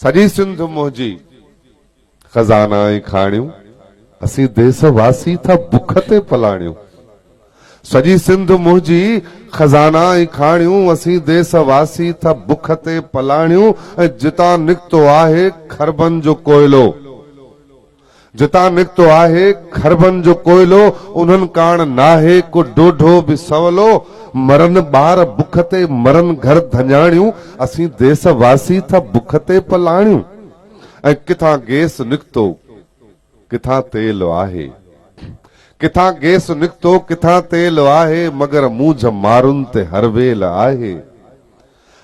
सजी सिंध मुंहिंजी खजाना ई खाणियूं असीं देशवासी था बुख ते पलाणियूं। सजी सिंध मुंहिंजी खजाना ई खाणियूं असीं देशवासी था बुख ते पलाणियूं। ऐं जितां निकितो आहे खरबन जो कोयलो, जितां निकितो आहे खरबन जो कोयलो, उन्हनि काण नाहे को ॾोढो बि सवलो। मरन ॿार बुख ते मरन घर धञाणियूं असीं देशवासी था बुख ते पलाणियूं। ऐं किथां गैस निकितो किथां तेल आहे, किथां गैस निकितो किथां तेल आहे, मगर मूंझ मारुनि ते हर वेल आहे।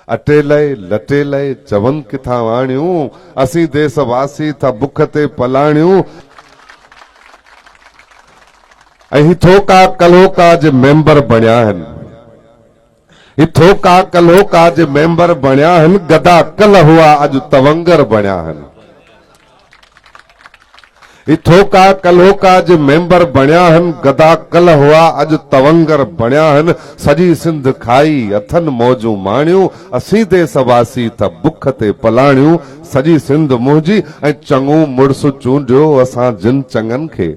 अटेलय लटेलय चवनि किथां आणियूं असीं देशवासी था बुख ते पलाणियूं। ऐं हिथोका कल्होका जे मेंबर बणिया आहिनि, हिथोका कल्होका जे मेंबर बणिया आहिनि, गदा कल हुआ अॼु तवंगर बणिया आहिनि। हिथोका कल्होका जे मेंबर बणिया आहिनि, गदा कल हुआ अॼु तवंगर बणिया आहिनि। सजी सिंध खाई अथनि मौजूं माणियूं असीं देशवासी था बुख ते पलाणियूं। सजी सिंध मुंहिंजी ऐं चङो मुड़स चूंडियो असां जिन चङनि खे,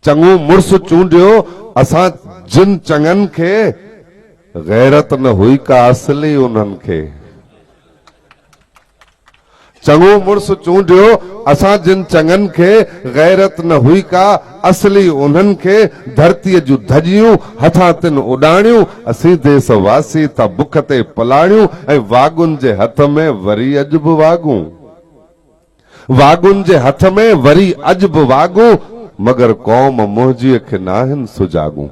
चङो मुड़स चूंडियो असां जिन चङनि खे, गैरत न हुई का असली उन्हनि खे। चङो मुड़स चूंडियो असां जिन चङनि खे, गैरत न हुई का असली उन्हनि खे। धरतीअ जूं धजियूं हथां तिन उॾाणियूं असीं देशवासी था बुख ते पलाणियूं। ऐं वागुनि जे हथ में वरी अॼु बि वागूं, वागुनि जे हथ में वरी अॼु बि वागूं, मगर क़ौम मुंहिंजीअ खे नाहिनि सुजागूं।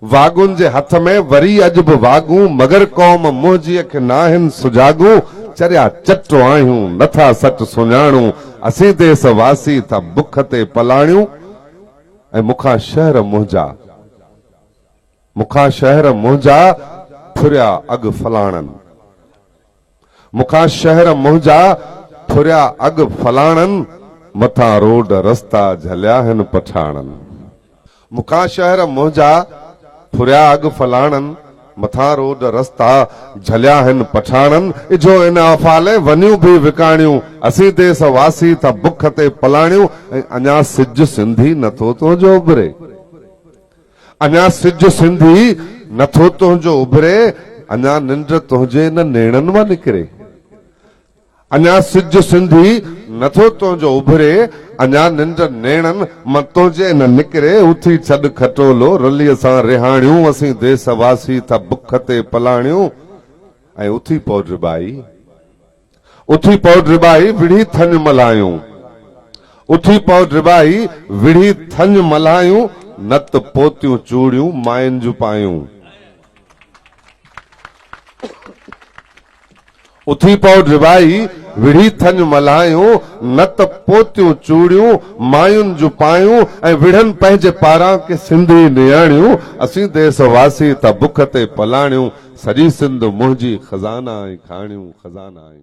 वागुनि जे हथ में वरी अॼु बि वागूं, मगर क़ौम मुंहिंजीअ खे नाहिनि सुजागूं। चरिया चटो आहियूं नथा सच सुञाणूं असीं देशवासी था बुख ते पलाणियूं। ऐं मुखां शहर मुंहिंजा, मुखां शहर मुंहिंजा फुरिया अॻु फलाणनि, मुखां शहर मुंहिंजा फुरिया अॻु फलाणनि, मथां रोड रस्ता झलिया आहिनि पठाणनि। मुखां शहर मुंहिंजा फुरिया अॻु फलाणनि, मथां रोड रस्ता झलिया आहिनि पठाणनि। इजो इन अफ़ाले वञूं बि विकाणियूं असीं देशवासी था बुख ते पलाणियूं। ऐं अञा सिज सिंधी नथो तुंहिंजो उभरे, अञा सिज सिंधी नथो तुंहिंजो उभरे, अञा निंड तुंहिंजे न नेणनि मां निकिरे। अञा सिज सिंधी नथो तुंहिंजो उभरे, अञा निंड नेणनि मां तुंहिंजे न निकिरे। उथी छॾ खटोलो रलीअ सां रिहाणियूं असीं देशवासी था बुख ते पलाणियूं। ऐं उथी पौ ड्रिबाई, उथी पौ ड्रिबाई विढ़ी थञ मल्हायूं, उथी पौ ड्रिबाई विढ़ी थञ मल्हायूं, नत पोतियूं चूड़ियूं मायुनि जूं पायूं। उथी पौ ड्रिबाई विढ़ी थञ मल्हायूं, नत पोतियूं चूड़ियूं मायुनि जूं पायूं। ऐं विढ़नि पंहिंजे पारां के सिंधी नियाणियूं असीं देशवासी था बुख ते पलाणियूं। सजी सिंध मुंहिंजी खजाना ई खाणियूं, खजाना ई